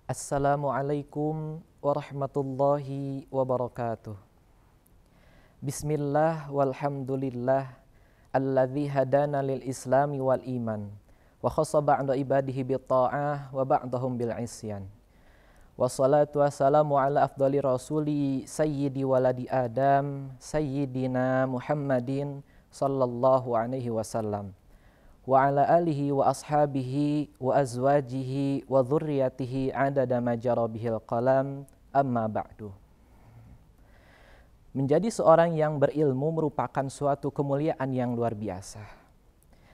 Assalamualaikum warahmatullahi wabarakatuh. Bismillah walhamdulillah alladzi hadana lil islami wal iman wa khassa ba'da ibadihi bit ta'ah wa ba'dahum bil isyan. Wassalatu wassalamu ala afdali rasuli sayyidi waladi Adam sayyidina Muhammadin sallallahu alaihi wasallam wa ala alihi wa ashabihi wa azwajihi wa dhurriyyatihi adada ma jara bihil qalam, amma ba'du. Menjadi seorang yang berilmu merupakan suatu kemuliaan yang luar biasa.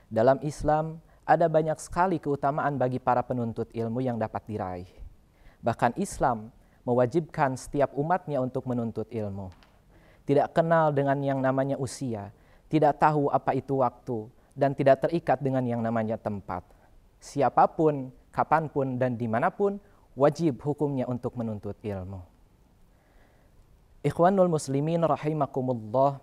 Dalam Islam ada banyak sekali keutamaan bagi para penuntut ilmu yang dapat diraih. Bahkan Islam mewajibkan setiap umatnya untuk menuntut ilmu. Tidak kenal dengan yang namanya usia, tidak tahu apa itu waktu, dan tidak terikat dengan yang namanya tempat. Siapapun, kapanpun, dan dimanapun, wajib hukumnya untuk menuntut ilmu. Ikhwanul muslimin rahimakumullah,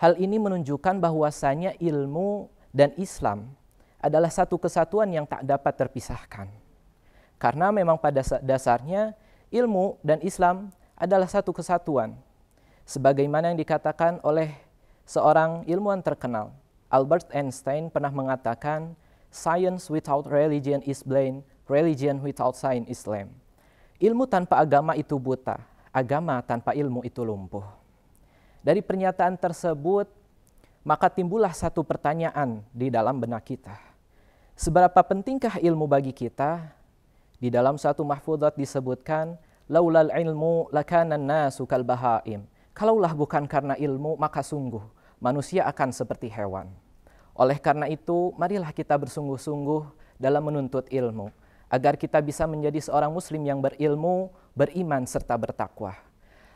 hal ini menunjukkan bahwasanya ilmu dan Islam adalah satu kesatuan yang tak dapat terpisahkan. Karena memang pada dasarnya ilmu dan Islam adalah satu kesatuan. Sebagaimana yang dikatakan oleh seorang ilmuwan terkenal, Albert Einstein pernah mengatakan, "Science without religion is blind, religion without science is lame." Ilmu tanpa agama itu buta, agama tanpa ilmu itu lumpuh. Dari pernyataan tersebut, maka timbullah satu pertanyaan di dalam benak kita. Seberapa pentingkah ilmu bagi kita? Di dalam satu mahfudzat disebutkan, "Laulal ilmu lakana an-nasu kal bahaim." Kalaulah bukan karena ilmu, maka sungguh manusia akan seperti hewan. Oleh karena itu, marilah kita bersungguh-sungguh dalam menuntut ilmu, agar kita bisa menjadi seorang muslim yang berilmu, beriman, serta bertakwa.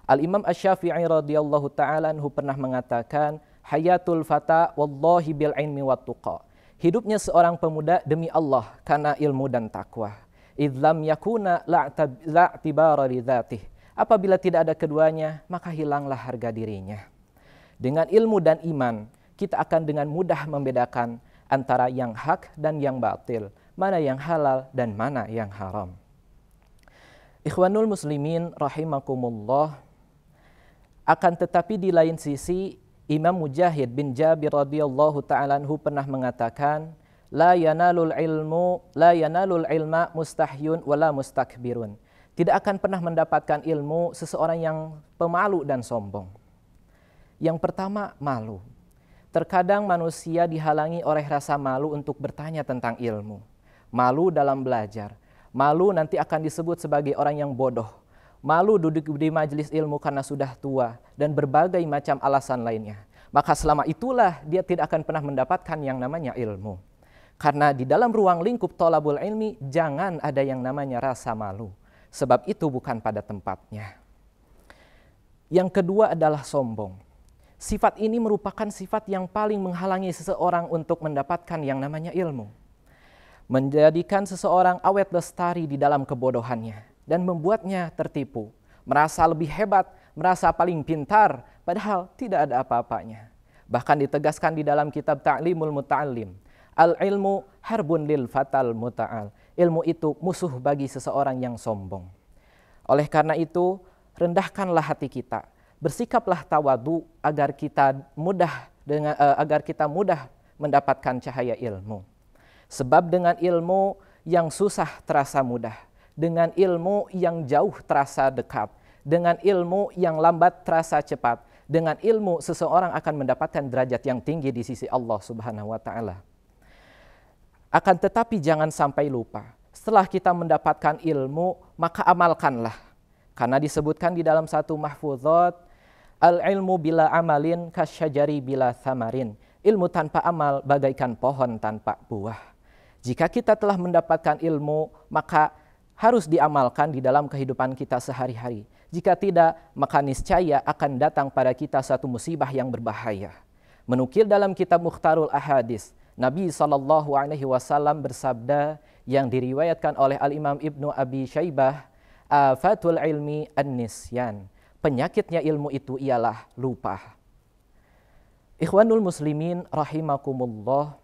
Al-Imam Asy-Syafi'i radhiyallahu ta'ala anhu pernah mengatakan, "Hayatul fata wallahi bil ilmi wat tuqa." Hidupnya seorang pemuda demi Allah karena ilmu dan takwa. "Idzlam yakuna la'tibara li dzatih." Apabila tidak ada keduanya, maka hilanglah harga dirinya. Dengan ilmu dan iman, kita akan dengan mudah membedakan antara yang hak dan yang batil, mana yang halal dan mana yang haram. Ikhwanul muslimin rahimakumullah, akan tetapi di lain sisi, Imam Mujahid bin Jabir radhiyallahu ta'ala anhu pernah mengatakan, la yanalul ilma mustahyun wala mustakbirun. Tidak akan pernah mendapatkan ilmu seseorang yang pemalu dan sombong. Yang pertama, malu. Terkadang manusia dihalangi oleh rasa malu untuk bertanya tentang ilmu. Malu dalam belajar. Malu nanti akan disebut sebagai orang yang bodoh. Malu duduk di majelis ilmu karena sudah tua. Dan berbagai macam alasan lainnya. Maka selama itulah dia tidak akan pernah mendapatkan yang namanya ilmu. Karena di dalam ruang lingkup thalabul ilmi, jangan ada yang namanya rasa malu. Sebab itu bukan pada tempatnya. Yang kedua adalah sombong. Sifat ini merupakan sifat yang paling menghalangi seseorang untuk mendapatkan yang namanya ilmu. Menjadikan seseorang awet lestari di dalam kebodohannya dan membuatnya tertipu, merasa lebih hebat, merasa paling pintar, padahal tidak ada apa-apanya. Bahkan ditegaskan di dalam kitab Ta'limul Muta'allim, al-ilmu harbun lil fatal muta'al. Ilmu itu musuh bagi seseorang yang sombong. Oleh karena itu, rendahkanlah hati kita. Bersikaplah tawadu agar kita mudah mendapatkan cahaya ilmu. Sebab dengan ilmu yang susah terasa mudah, dengan ilmu yang jauh terasa dekat, dengan ilmu yang lambat terasa cepat, dengan ilmu seseorang akan mendapatkan derajat yang tinggi di sisi Allah Subhanahu wa taala. Akan tetapi jangan sampai lupa, setelah kita mendapatkan ilmu, maka amalkanlah. Karena disebutkan di dalam satu mahfudzat, al-ilmu bila amalin kasyajari bila thamarin. Ilmu tanpa amal bagaikan pohon tanpa buah. Jika kita telah mendapatkan ilmu, maka harus diamalkan di dalam kehidupan kita sehari-hari. Jika tidak, maka niscaya akan datang pada kita satu musibah yang berbahaya. Menukil dalam kitab Mukhtarul Ahadits, Nabi SAW bersabda yang diriwayatkan oleh Al-Imam Ibnu Abi Syaibah, afatul ilmi an-nisyan. Penyakitnya ilmu itu ialah lupa. Ikhwanul muslimin rahimakumullah,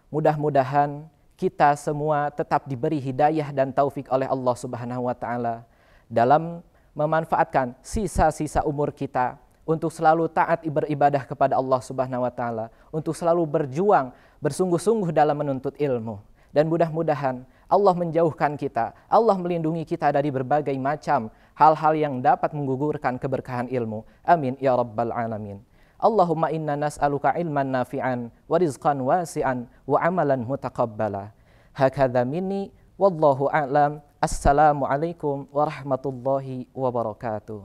mudah-mudahan kita semua tetap diberi hidayah dan taufik oleh Allah Subhanahu wa taala dalam memanfaatkan sisa-sisa umur kita untuk selalu taat beribadah kepada Allah Subhanahu wa taala, untuk selalu berjuang bersungguh-sungguh dalam menuntut ilmu. Dan mudah-mudahan Allah menjauhkan kita, Allah melindungi kita dari berbagai macam hal-hal yang dapat menggugurkan keberkahan ilmu. Amin ya rabbal alamin. Allahumma inna nas'aluka ilman nafi'an wa rizqan wasi'an wa amalan mutaqabbala. Hakadha minni wallahu a'lam. Assalamualaikum warahmatullahi wabarakatuh.